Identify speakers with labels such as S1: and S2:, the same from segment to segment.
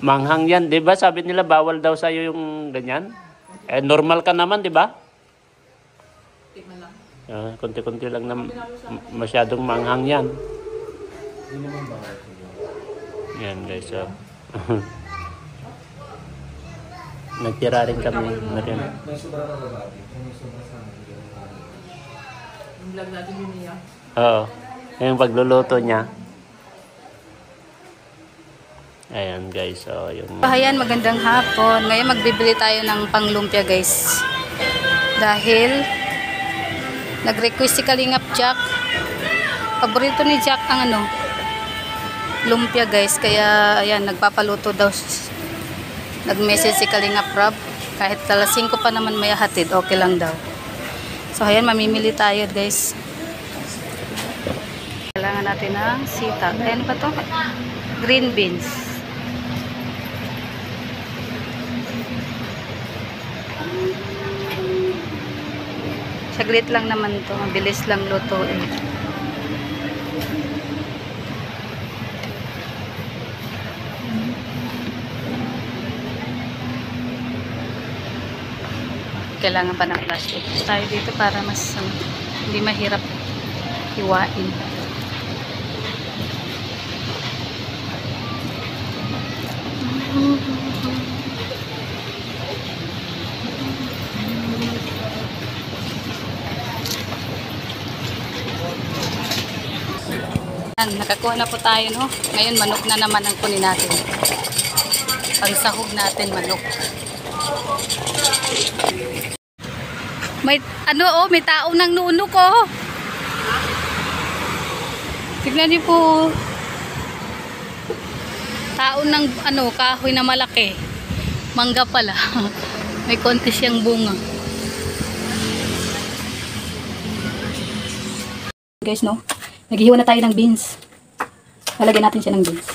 S1: Manghang yan. Di ba sabi nila bawal daw sa'yo yung ganyan? Eh, normal ka naman, di ba?
S2: Tikman lang.
S1: Kunti-kunti lang na masyadong manghang yan.
S3: Hindi naman bawal.
S1: Yan guys, so. Nagtira rin kami na rin.
S3: May sobra pa ba? May sobra sa amin.
S2: Yung vlog natin yun niya.
S1: Oo. Yung pagluluto niya. Ayan guys, so yung...
S4: Ayan, magandang hapon. Ngayon magbibili tayo ng panglumpia guys. Dahil nag-request si Kalingap Jack. Paborito ni Jack ang lumpia guys. Kaya ayan, nagpapaluto daw. Nag-message si Kalingap Rob. Kahit alas 5 pa naman may hatid, okay lang daw. So ayan, mamimili tayo guys. Kailangan natin ng sita. Ayan pa to? Green beans. Saglit lang naman to, mabilis lang lutuin. Kailangan pa ng plastic tayo dito para mas hindi mahirap hiwain. Nakakuha na po tayo, no? Ngayon manok na naman ang kunin natin. Pangsahog natin manok. May may tao ng nuno ko. Tignan niyo po. Tao ng kahoy na malaki. Mangga pala. May konti siyang bunga. Guys, no? Naghihiwa na tayo ng beans. Lalagyan natin siya ng beans.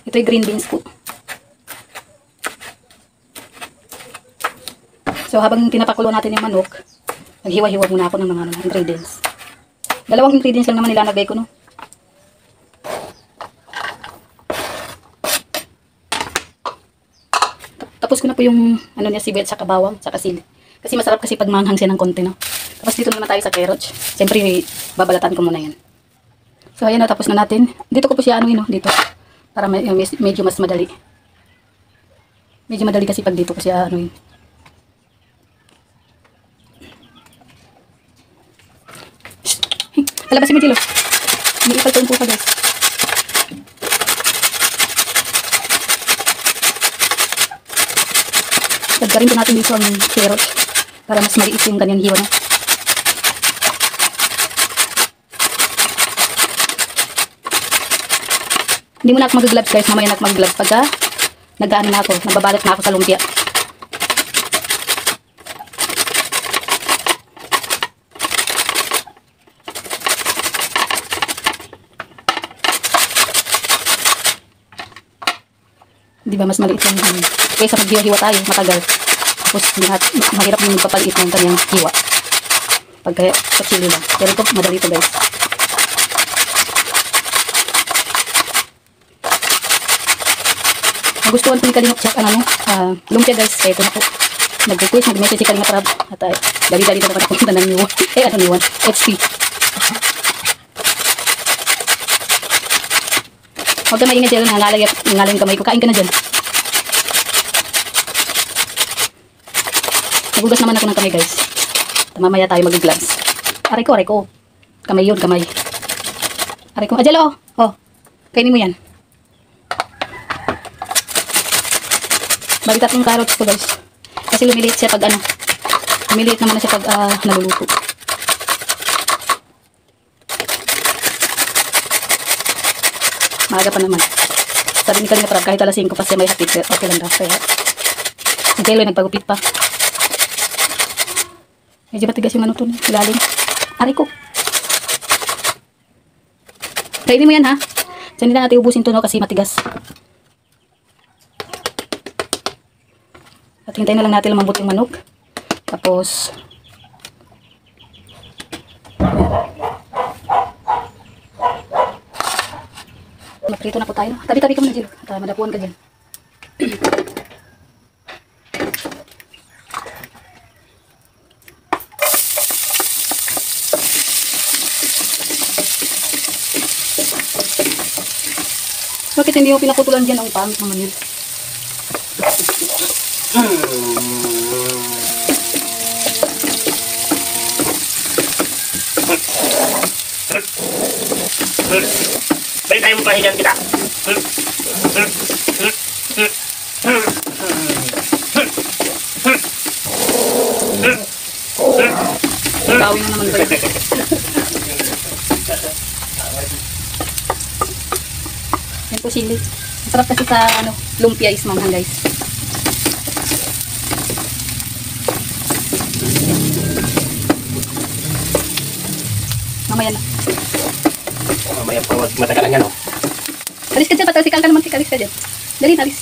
S4: Ito yung green beans po. So habang tinapakulo natin yung manok, naghiwa-hiwa muna ako ng mga ingredients. Dalawang ingredients lang naman nilalagay ko, no? Tapos ko na po yung sibuyas sa bawang, sa sili. Kasi masarap kasi pag manghang siya ng konti, no? Tapos dito naman tayo sa carrots. Siyempre, babalatan ko muna yan. So ayan na, tapos na natin. Dito ko po siya no? Dito. Para medyo mas madali. Medyo madali kasi pag dito ko siya Palabasin mo dilo. Iniipal ko yung pusa guys. Dagdarin po natin dito ang carrot para mas maliit yung kanyang hiwa, no? Hindi mo na ako mag-gloves guys, mamaya na ako mag-gloves pagka nag-ano na ako, nagbabalot na ako sa lumpia. Di ba mas maliit yung kaysa maghiwa-hiwa tayo, matagal. Tapos mahirap yung magpapaliit ng kanyang hiwa. Pagka sa chili lang. Pero ito, madali ito guys. Nagustuhan po ni Kalingap Jack lumpia guys. Kaya ito na po. Nag-request, nag-message si Kalingap Rob. At dali-dali na naman ako punta ng Niwan. Niwan? HP. Huwag ka maingay dyan, nangalay yung kamay ko. Kain ka na dyan. Nagugas naman ako ng kamay guys. Mamaya tayo mag-gloves. Aray ko. Kamay yun, kamay. Aray ko. Ajalo, oh. Kainin mo yan. Bali tatlong carrots ko guys. Kasi lumiliit siya pag lumiliit naman na siya pag naluluto. Maaga pa naman. Sabi ni Kalingap Rob, kahit alas 5 pa siya may hatid, okay lang daw. Kaya si Jello nagpagupit pa. Medyo matigas yung to, ilalim. Aray ko. Kainin mo yan ha. Diyan nila natin ubusin to, no, kasi matigas. At hintayin na lang natin lumambot yung manok. Tapos, maprito na po tayo. Tabi-tabi ka muna, Jill. At madapuan ka dyan. Bakit hindi mo pinaputulan dyan? Ang pangit naman yun.
S1: Balik tayo mapahigan kita.
S4: Tawin na naman ba yun? Yan po sili. Masarap kasi sa lumpia is manghang, guys. Mamaya na.
S1: Mamaya pa matagalan yan, oh.
S4: Alis ka dyan, patalsikal ka naman. Alis ka dyan. Dali, alis.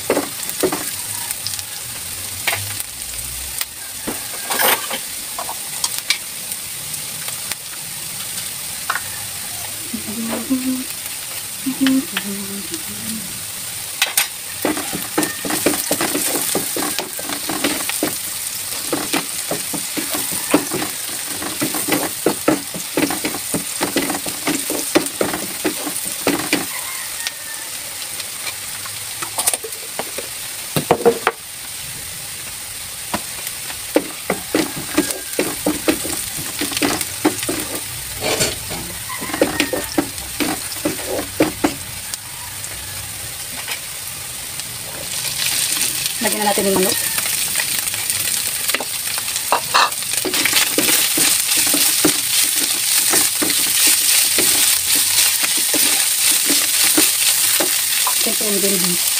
S4: Lagyan na natin yung manok. Siyempre yung baby.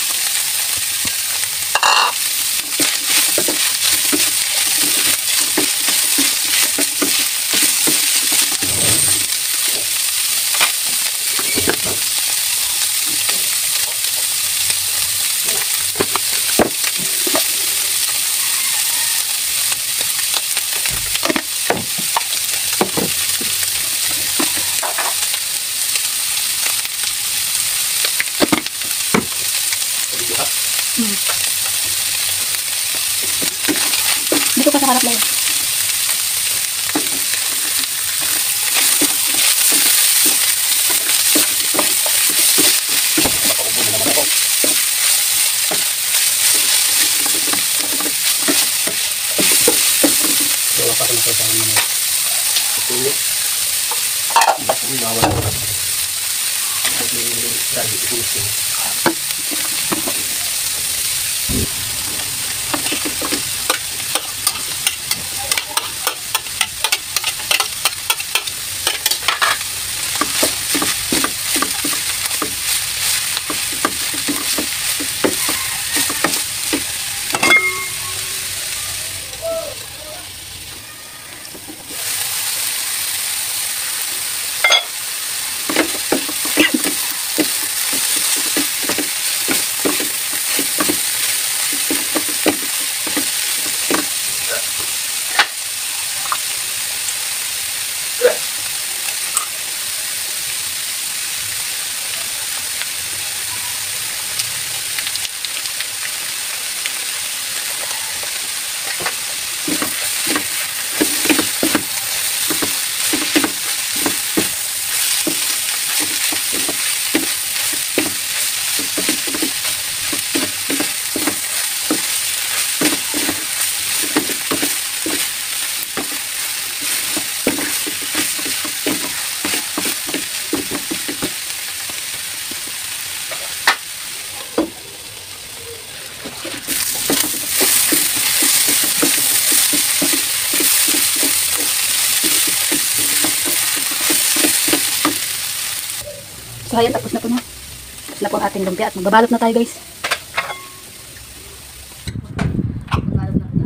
S4: Dito ka sa harap lang. So ayan, tapos na po na. Tapos na po ang ating lumpia at magbabalot na tayo, guys. Magbabalot na tayo.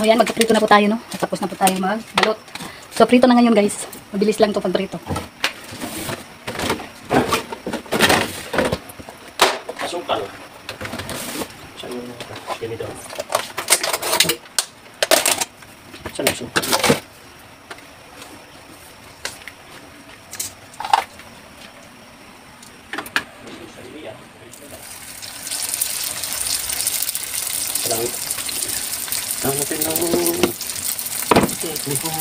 S4: So yan, magprito na po tayo, no? Tapos na po tayo magbalot. So prito na ngayon guys. Mabilis lang to pagprito.
S1: Sukal. Saan yung ganito? Saan yung sukal? Lang natin ng tekniko.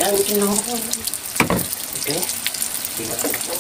S1: Yan, kinuha. Okay. Tingnan natin ito.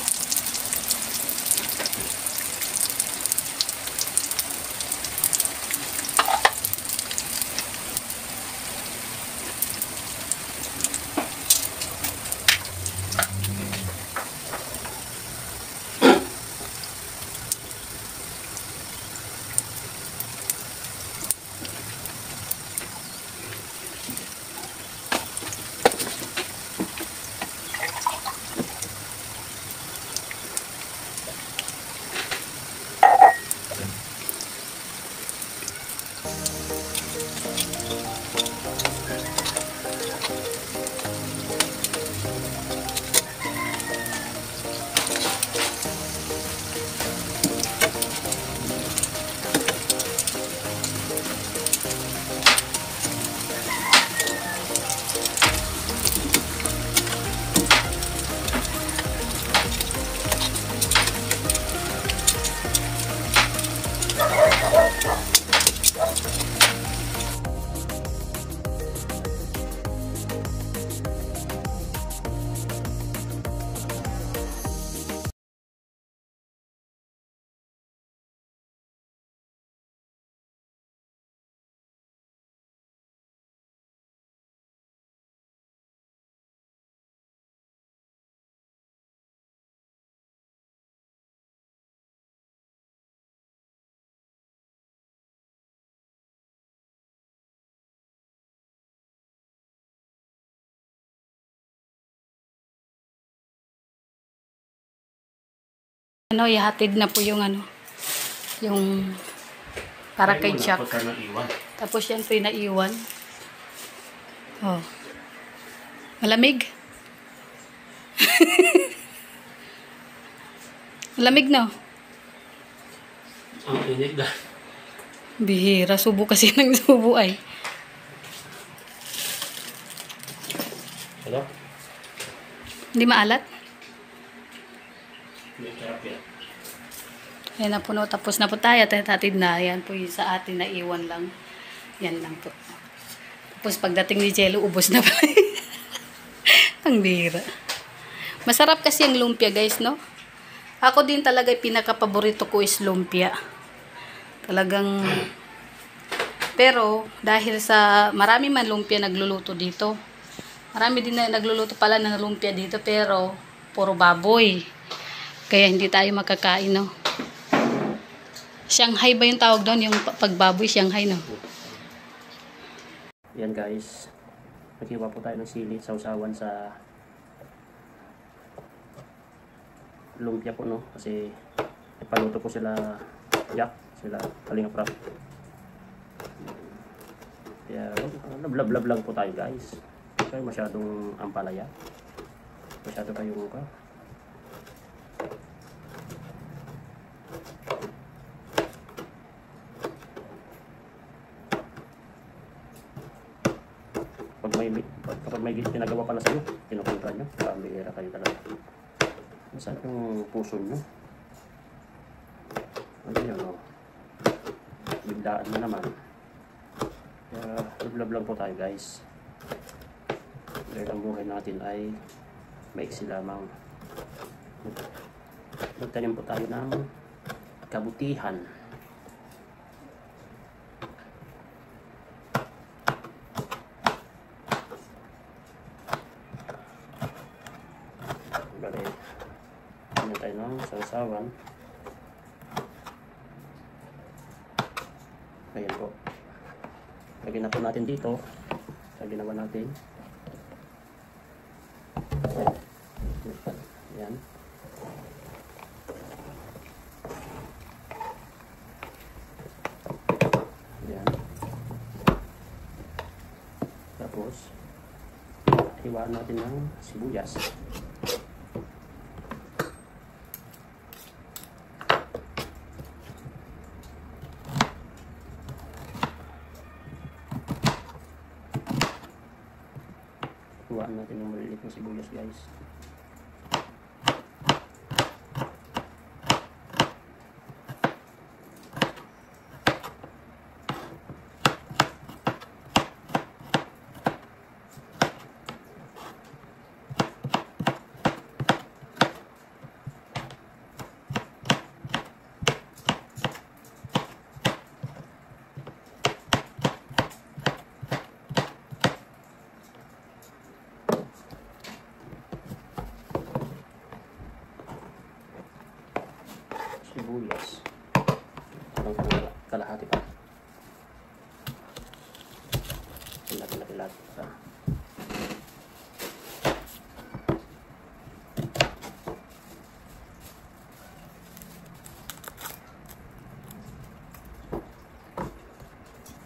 S4: Ano, ihatid na po yung ano, yung para kay Jack. Tapos yan po yung naiwan. Oh. Malamig. Malamig na.
S1: Ang init na.
S4: Bihira, subo kasi ng subo ay.
S1: Hello?
S4: Hindi maalat?
S1: May sarap yan.
S4: Yan na po, no. Tapos na po tayo. Tatid na. Yan po yung sa atin na iwan lang. Yan lang po. Tapos pagdating ni Jello, ubos na pa. Ang bihira. Masarap kasi ang lumpia guys, no? Ako din talaga pinaka-paborito ko is lumpia. Talagang... Pero, dahil sa marami man lumpia nagluluto dito. Marami din na nagluluto pala ng lumpia dito, pero puro baboy. Kaya hindi tayo makakain, no? Shanghai ba yung tawag doon? Yung pagbaboy, Shanghai, no?
S1: Yan guys. Naghiwa po tayo ng sili sa usawan sa lumpia po, no? Kasi ipaluto po sila Jack, sila Kalinga Prab. Kaya lablab lang po tayo guys. Kaya masyadong ampalaya. Masyado kayong ka. Kapag may ginagawa pala sa'yo, kinukontra nyo, pambihira kayo talaga. Saan yung puso nyo? Ano yun, o? Biglaan na naman. Kaya, lablab lang po tayo guys. Dahil ang buhay natin ay maiksi lamang. Magtanim po tayo ng kabutihan. Bale, ano tayo ng sausawan. Ayan po. Lagyan na po natin dito sa ginawa natin. Ayan. Iwaan natin ng sibuyas. Iwaan natin ng maliliit na sibuyas, guys. Sibuyas. Kalahati pa. Laki-laki pa.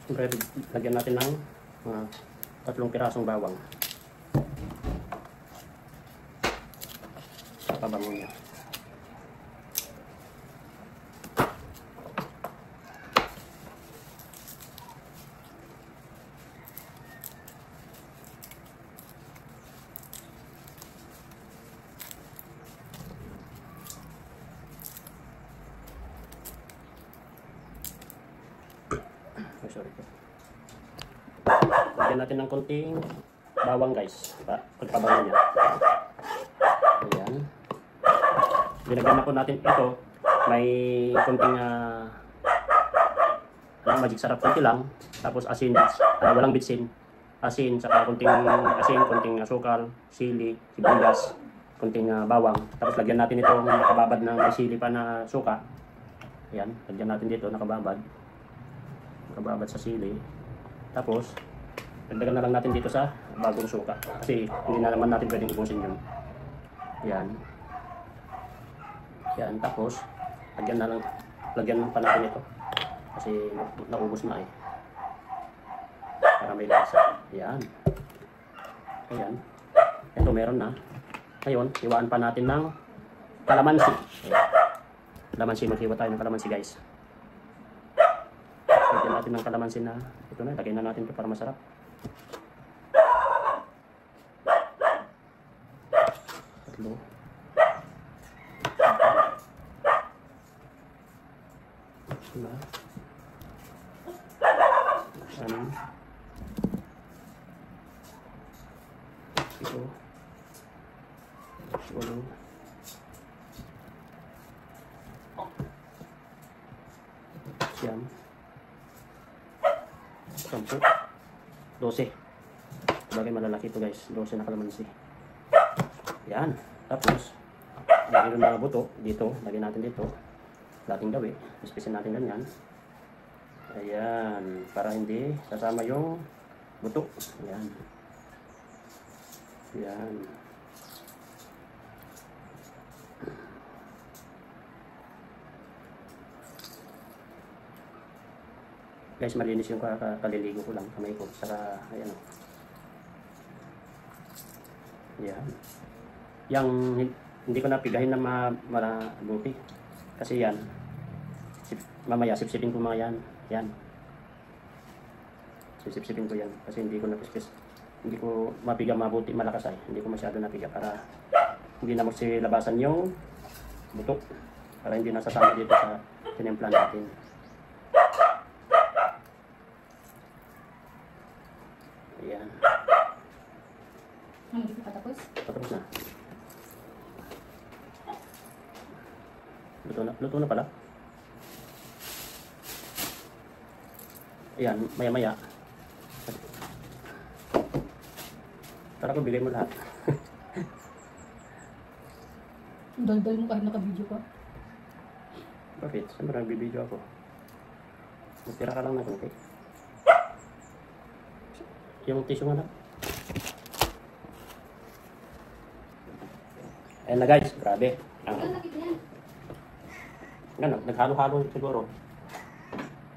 S1: Siyempre, lagyan natin ng 3 pirasong bawang. Pabango niya. Sorry po. Lagyan natin ng konting bawang, guys. Pagpabango niya. Ayan. Dinagyan na po natin ito. May konting magic sarap konti lang. Tapos asin, walang bitsin. Asin, saka konting asin, konting asukal, sili, sibuyas, konting bawang. Tapos lagyan natin ito nakababad ng may sili pa na suka. Ayan. Lagyan natin dito nakababad sa sili. Tapos dagdagan na lang natin dito sa bagong suka kasi hindi na naman natin pwedeng ubusin yun. Yan, tapos lagyan pa natin ito kasi naubos na para may lasa. Yan, ito meron na. Ngayon iwaan pa natin ng kalamansi. Maghiwa tayo ng kalamansi, guys. Lagyan natin ng kalamansi na ito na. Lagyan na natin ito para masarap. Tatlo. Lima. 6. 7. 8. 10, 12. Bagay malalaki ito, guys. 12 na kalamansi. Yan. Tapos lagyan ng mga buto dito. Lagyan natin dito. Dating gawi. Ispisin natin ganyan. Ayan. Para hindi sasama yung buto. Ayan. Ayan. Guys, malinis yung kaliligo ko lang, kamay ko. Saka, ayan o. Yan. Yang hindi ko napigahin na malabuti. Kasi yan, mamaya sipsipin ko mga yan. Yan. Sipsipin ko yan. Kasi hindi ko napispis. Hindi ko mapiga mabuti, malakas ay. Hindi ko masyado napiga para hindi na magsilabasan yung buto. Para hindi nasasama dito sa tinimplan natin. Ayan.
S4: Hindi pa tapos?
S1: Patapos na. Luto na pala. Ayan, maya-maya. Tara ko, bigay mo lahat.
S4: Dal-dal mo kahit naka-video ka.
S1: Bakit? Siyempre nagbibideo ako. Magtira ka lang na konti. Yung tissue mo na. Ayan na, guys, grabe. Ganun, naghalo-halo siguro.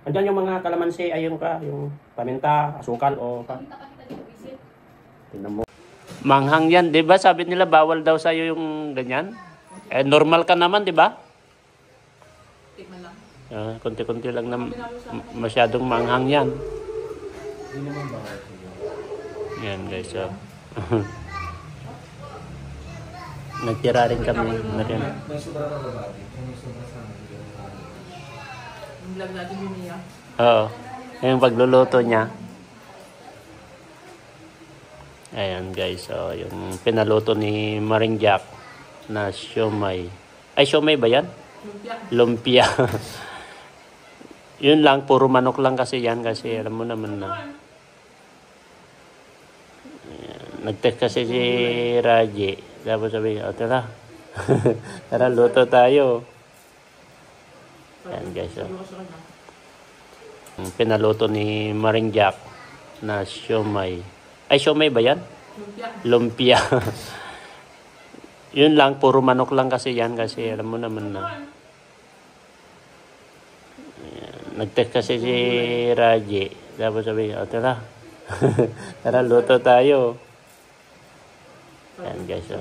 S1: Andiyan yung mga kalamansi, ayun ka, yung paminta, asukal o ka. Tingnan mo. Manghang yan, di ba? Sabi nila bawal daw sa'yo yung ganyan. Eh, normal ka naman, di ba?
S2: Tikman lang.
S1: Konti-konti lang na masyadong manghang yan.
S3: Hindi naman bawal siguro.
S1: Yan guys, so. Nagtira rin kami na rin.
S3: May sobra pa ba ate? Kung may sobra sa amin.
S2: Yung vlog natin ni Mia.
S1: Oo. Yung pagluluto niya. Ayan guys, so yung pinaluto ni Maring Jack na siomay. Ay, siomay ba yan?
S2: Lumpia.
S1: Lumpia. Yun lang, puro manok lang kasi yan kasi alam mo naman na. Ayan. Nag-text kasi si Raji. Tapos sabi, tara. Tara, luto tayo. Ayan guys, so. Yung pinaluto ni Maring Jack na siomay. Ay, siomay ba yan?
S2: Lumpia.
S1: Lumpia. Yun lang, puro manok lang kasi yan kasi alam mo naman na. Ayan. Nag-text kasi si Raji. Tapos sabi, tara. Tara, luto tayo. Ayan guys, so.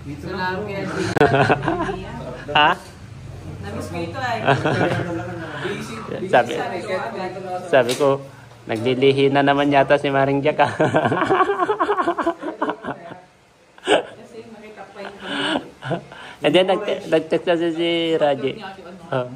S3: Dito
S2: Salamat kaya si Mia.
S1: Ha?
S2: Namiss ko ito ay.
S1: Sabi ko, naglilihi na naman yata si Maring Jack.
S2: Kasi nakita pa yung
S1: And then nag-text kasi si Raji.
S2: niya si ano.
S1: Oh.